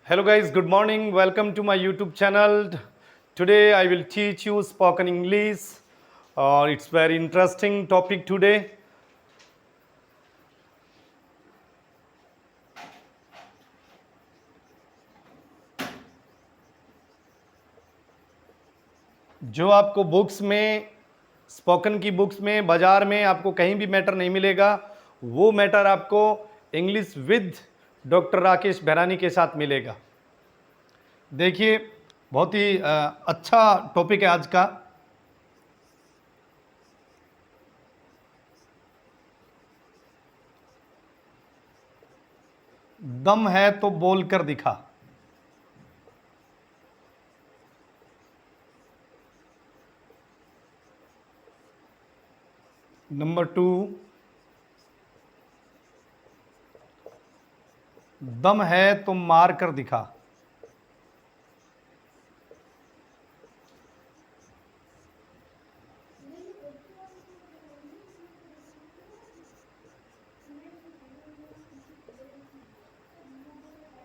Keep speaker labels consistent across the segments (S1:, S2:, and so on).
S1: Hello guys, good morning. Welcome to my YouTube channel. Today I will teach you spoken English. It's very interesting topic today. जो आपको books में spoken की books में बाजार में आपको कहीं भी मैटर नहीं मिलेगा, वो मैटर आपको English with doctor Rakesh Bhairani के साथ मिलेगा। देखिए, बहुत ही अच्छा टॉपिक है आज का। दम है तो बोल कर दिखा। नंबर 2, दम है तो मार कर दिखा।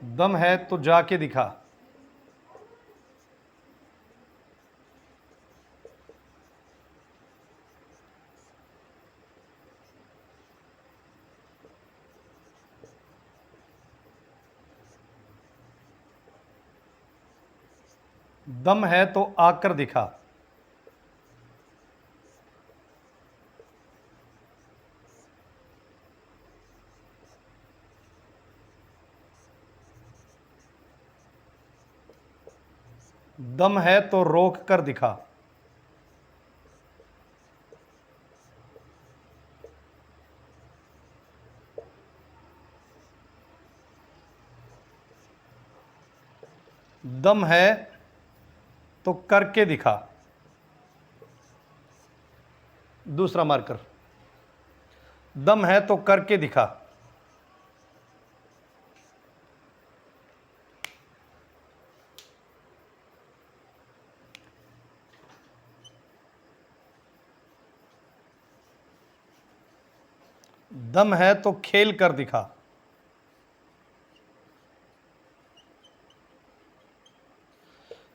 S1: दम है तो जाके दिखा। दम है तो आकर दिखा। दम है तो रोक कर दिखा। दम है तो करके दिखा। दूसरा मार्कर, दम है तो करके दिखा। दम है तो खेल कर दिखा।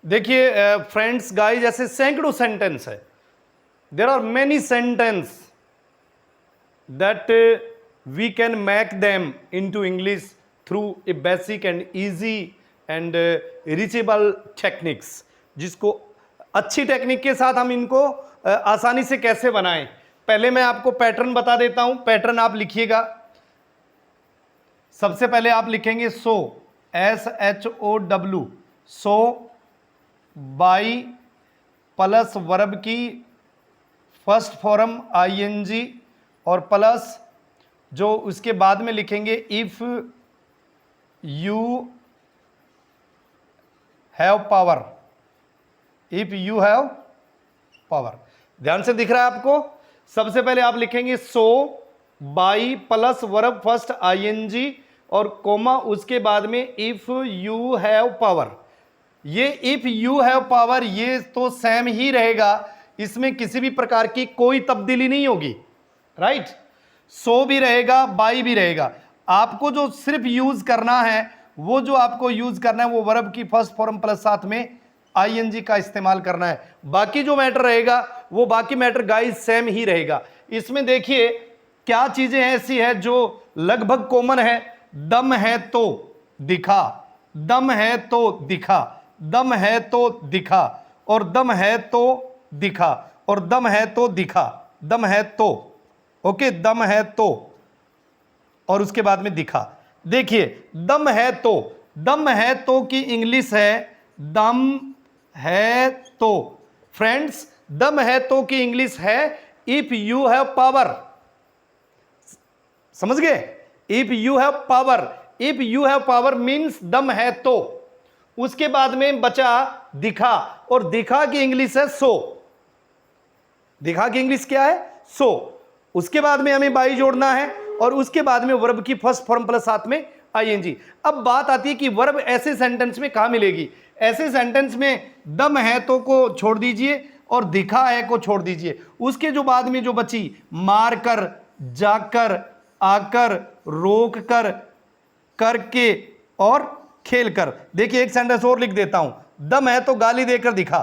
S1: देखिए फ्रेंड्स, गाइस, ऐसे सैकड़ों सेंटेंस है। There are many sentence that we can make them into English through a basic and easy and reachable techniques, जिसको अच्छी टेक्निक के साथ हम इनको आसानी से कैसे बनाएं। पहले मैं आपको पैटर्न बता देता हूं। पैटर्न आप लिखिएगा। सबसे पहले आप लिखेंगे सो, SHOW, so by plus verb की फर्स्ट फॉर्म ING और प्लस जो उसके बाद में लिखेंगे if you have power. If you have power, ध्यान से दिख रहा है आपको। सबसे पहले आप लिखेंगे so by plus verb first ING और कोमा उसके बाद में इफ यू हैव पावर। ये इफ यू हैव पावर ये तो सेम ही रहेगा, इसमें किसी भी प्रकार की कोई तब्दीली नहीं होगी, राइट। सो भी रहेगा, बाई भी रहेगा। आपको जो सिर्फ यूज करना है, वो जो आपको यूज करना है वो वर्ब की फर्स्ट फॉर्म प्लस साथ में ING का इस्तेमाल करना है। बाकी जो मैटर रहेगा वो बाकी मैटर गाइस सेम ही रहेगा। इसमें देखिए क्या चीजें ऐसी है जो लगभग कॉमन है। दम है तो दिखा, दम है तो दिखा, दम है तो दिखा, और दम है तो दिखा, और दम है तो दिखा, दम है तो, ओके, दम है तो, और उसके बाद में दिखा। देखिए दम है तो की इंग्लिश है दम है तो। फ्रेंड्स, दम है तो की इंग्लिश है इफ यू हैव पावर। समझ गए? If you have power, if you have power means दम है तो। उसके बाद में बचा दिखा, और दिखा की इंग्लिश है सो। दिखा की इंग्लिश क्या है? सो। उसके बाद में हमें बाई जोड़ना है, और उसके बाद में वर्ब की फर्स्ट फॉर्म प्लस साथ में ING। अब बात आती है कि वर्ब ऐसे सेंटेंस में कहां मिलेगी। ऐसे सेंटेंस में दम है तो को छोड़ दीजिए और दिखा है को छोड़ दीजिए। उसके जो बाद में जो बची मार कर, जाकर, आकर, रोक कर, करके और खेल कर। देखिए एक सेंटेंस और लिख देता हूं, दम है तो गाली देकर दिखा।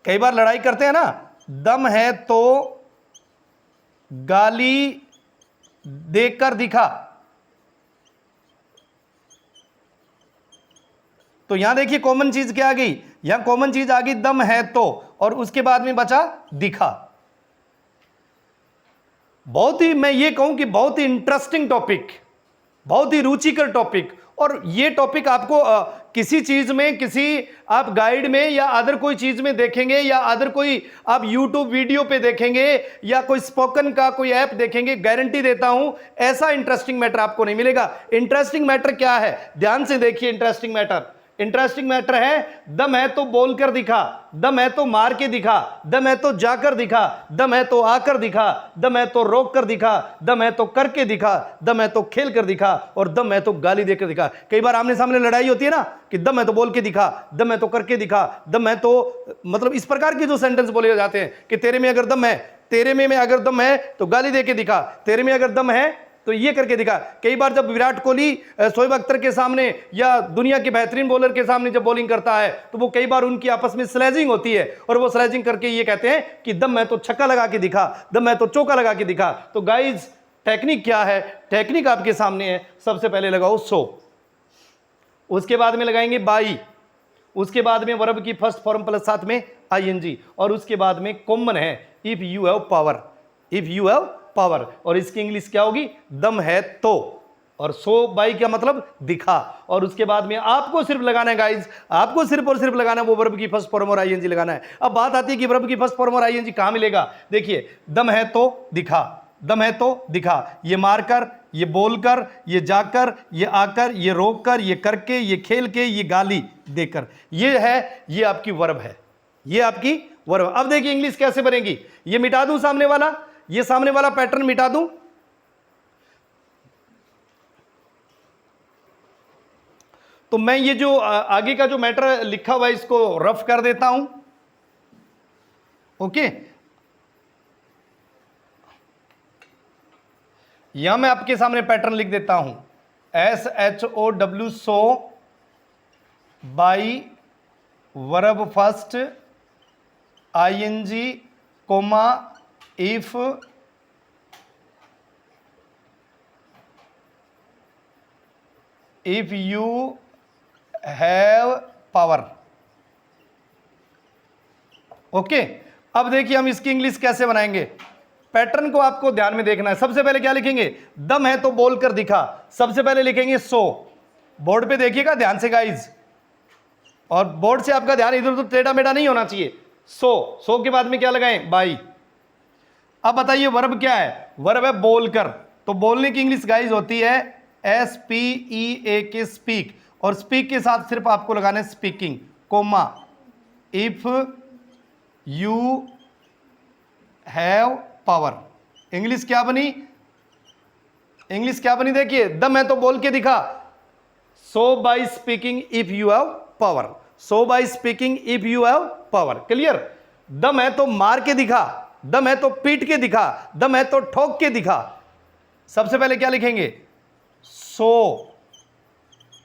S1: कई बार लड़ाई करते हैं ना, दम है तो गाली देकर दिखा। तो यहां देखिए कॉमन चीज क्या आ गई, यहां कॉमन चीज आ गई दम है तो, और उसके बाद में बचा दिखा। बहुत ही, मैं ये कहूं कि बहुत ही इंटरेस्टिंग टॉपिक, बहुत ही रुचिकर टॉपिक। और ये टॉपिक आपको किसी चीज में, किसी आप गाइड में या अदर कोई चीज में देखेंगे, या अदर कोई आप यूट्यूब वीडियो पे देखेंगे, या कोई स्पोकन का कोई ऐप देखेंगे, गारंटी देता हूं ऐसा इंटरेस्टिंग मैटर आपको नहीं मिलेगा। इंटरेस्टिंग मैटर क्या है, ध्यान से देखिए। इंटरेस्टिंग मैटर, इंटरेस्टिंग मैटर है दम है तो बोलकर दिखा, दम है तो मार के दिखा, दम है तो जाकर दिखा, दम है तो आकर दिखा, दम है तो रोक कर दिखा, दम है तो करके दिखा, दम है तो खेल कर दिखा, और दम है तो गाली देकर दिखा। कई बार आमने सामने लड़ाई होती है ना, कि दम है तो बोल के दिखा, दम है तो करके दिखा, दम है तो, मतलब इस प्रकार के जो सेंटेंस बोले जाते हैं कि तेरे में अगर दम है, तेरे में अगर दम है तो गाली दे के दिखा, तेरे में अगर दम है तो ये करके दिखा। कई बार जब विराट कोहली शोएब अख्तर के सामने या दुनिया के बेहतरीन बॉलर के सामने जब बॉलिंग करता है, तो वो कई बार उनकी आपस में स्लैजिंग होती है, और वो स्लैजिंग करके ये कहते हैं कि दम है तो छक्का लगा के दिखा, दम है तो चौका लगा के दिखा। तो गाइज टेक्निक क्या है, टेक्निक आपके सामने है। सबसे पहले लगाओ सो, उसके बाद में लगाएंगे बाई, उसके बाद में वर्ब की फर्स्ट फॉर्म प्लस साथ में आईएनजी, और उसके बाद में कॉमन है if you have power, if you have power. और इसकी इंग्लिश क्या होगी, दम है तो, और सो बाई क्या मतलब दिखा। और उसके बाद में आपको सिर्फ लगाना है गाइज, आपको सिर्फ और सिर्फ लगाना है वो वर्ब की फर्स्ट फॉर्म और आईएनजी लगाना है। अब बात आती है कि वर्ब की फर्स्ट फॉर्म और आईएनजी कहां मिलेगा। देखिए दम है तो दिखा, दम है तो दिखा, ये मारकर, ये बोलकर, ये जाकर, ये आकर, ये रोककर, ये करके, ये खेल के, ये गाली देकर, ये है, ये आपकी वर्ब है, ये आपकी वर्ब। अब देखिए इंग्लिश कैसे बनेगी, ये मिटा दूं सामने वाला, ये सामने वाला पैटर्न मिटा दूं, तो मैं ये जो आगे का जो मैटर लिखा हुआ है इसको रफ कर देता हूं। ओके, यहां मैं आपके सामने पैटर्न लिख देता हूं, SHOW so by verb first ING comma if you have power। Okay, अब देखिए हम इसकी इंग्लिश कैसे बनाएंगे। पैटर्न को आपको ध्यान में देखना है। सबसे पहले क्या लिखेंगे, दम है तो बोलकर दिखा, सबसे पहले लिखेंगे सो। बोर्ड पे देखिएगा ध्यान से गाइज, और बोर्ड से आपका ध्यान इधर उधर टेढ़ा मेढ़ा नहीं होना चाहिए। सो के बाद में क्या लगाएं, बाई। अब बताइए वर्ब क्या है, वर्ब है बोलकर। तो बोलने की इंग्लिश गाइज होती है SPEAK स्पीक, और स्पीक के साथ सिर्फ आपको लगाना है speaking comma if you have power. English क्या बनी, इंग्लिश क्या बनी, देखिए दम है तो बोल के दिखा, so by speaking if you have power, so by speaking if you have power. Clear. दम है तो मार के दिखा, दम है तो पीट के दिखा, दम है तो ठोक के दिखा। सबसे पहले क्या लिखेंगे, सो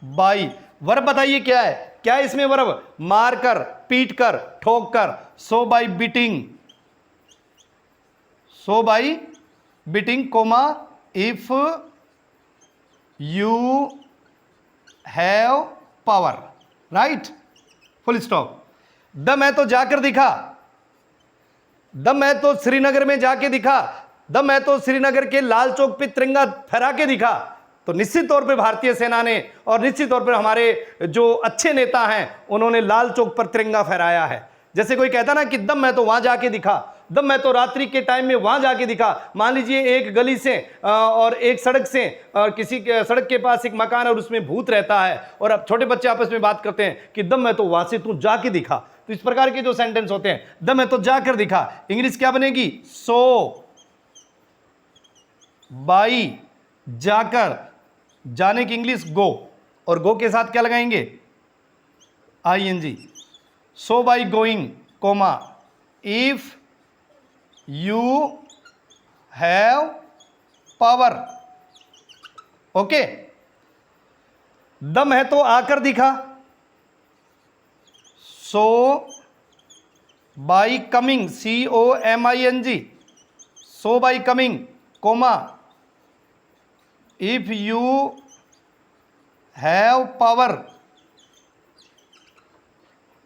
S1: बाई। वर्ब बताइए क्या है, क्या है इसमें वर्ब, मार कर, पीट कर, ठोक कर। So by beating, so by beating comma if you have power, right, full stop. दम है तो जाकर दिखा, दम है तो श्रीनगर में जाके दिखा, दम है तो श्रीनगर के लाल चौक पे तिरंगा फहरा के दिखा। तो निश्चित तौर पे भारतीय सेना ने, और निश्चित तौर पे हमारे जो अच्छे नेता हैं उन्होंने लाल चौक पर तिरंगा फहराया है। जैसे कोई कहता ना कि दम है तो वहां जाके दिखा, दम है तो रात्रि के टाइम में वहां जाके दिखा। मान लीजिए एक गली से और एक सड़क से, और किसी सड़क के पास एक मकान और उसमें भूत रहता है, और अब छोटे बच्चे आपस में बात करते हैं कि दम है तो वहां से तू जाके दिखा। तो इस प्रकार के जो सेंटेंस होते हैं, दम है तो जाकर दिखा, इंग्लिश क्या बनेगी, सो बाई जाकर, जाने की इंग्लिश गो, और गो के साथ क्या लगाएंगे, ING। So by going comma if you have power. Okay, दम है तो आकर दिखा, so by coming, COMING, so by coming, comma, if you have power.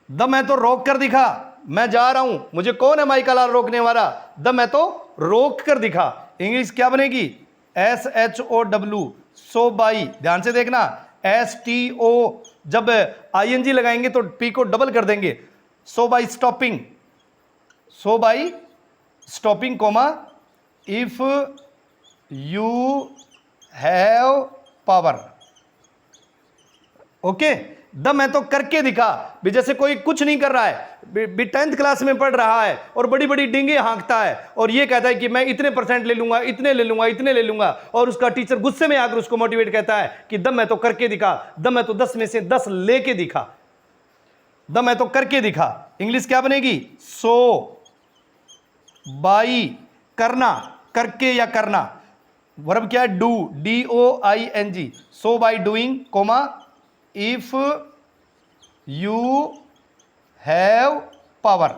S1: दम है तो रोक कर दिखा, मैं जा रहा हूं, मुझे कौन है माइकल आर रोकने वाला? दम है तो रोक कर दिखा। इंग्लिश क्या बनेगी? SHOW, so by. ध्यान से देखना, STO जब ING लगाएंगे तो P को डबल कर देंगे। So by stopping, so by stopping, comma, if you have power. Okay, दम है तो करके दिखा भी। जैसे कोई कुछ नहीं कर रहा है, भी 10th क्लास में पढ़ रहा है और बड़ी बड़ी डिंगे हाँकता है और ये कहता है कि मैं इतने % ले लूंगा, इतने ले लूंगा, इतने ले लूंगा, और उसका टीचर गुस्से में आकर उसको मोटिवेट कहता है कि दम है तो करके दिखा, दम है तो 10 में से 10 लेके दिखा, दम है तो करके दिखा। इंग्लिश क्या बनेगी? सो बाई करना, करके या करना। वर्ब क्या है? Do, DOING, so by doing, comma, if you have power.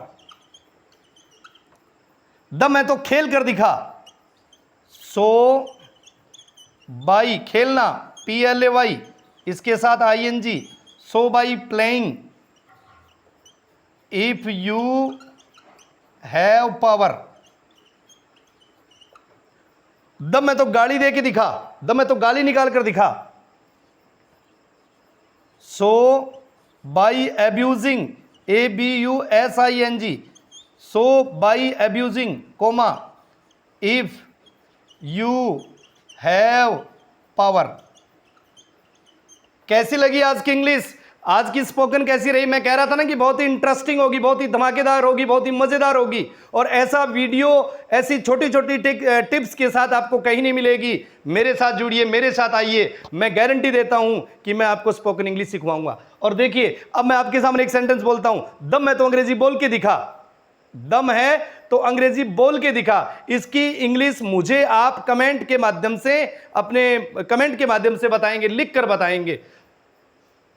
S1: दम है तो खेल कर दिखा, सो बाई खेलना, PLAY, इसके साथ ING, so by playing, if you have power. दम है तो गाली दे के दिखा, दम है तो गाली निकाल कर दिखा, so by abusing, ABUSING, so by abusing, comma, if you have power. कैसी लगी आज की इंग्लिश? आज की स्पोकन कैसी रही? मैं कह रहा था ना कि बहुत ही इंटरेस्टिंग होगी, बहुत ही धमाकेदार होगी, बहुत ही मजेदार होगी। और ऐसा वीडियो, ऐसी छोटी छोटी टिप्स के साथ आपको कहीं नहीं मिलेगी। मेरे साथ जुड़िए, मेरे साथ आइए, मैं गारंटी देता हूं कि मैं आपको स्पोकन इंग्लिश सिखवाऊंगा। और देखिए, अब मैं आपके सामने एक सेंटेंस बोलता हूं, दम है तो अंग्रेजी बोल के दिखा, दम है तो अंग्रेजी बोल के दिखा। इसकी इंग्लिश मुझे आप कमेंट के माध्यम से, अपने कमेंट के माध्यम से बताएंगे, लिख कर बताएंगे।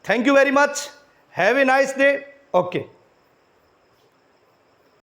S1: Thank you very much. Have a nice day. Okay.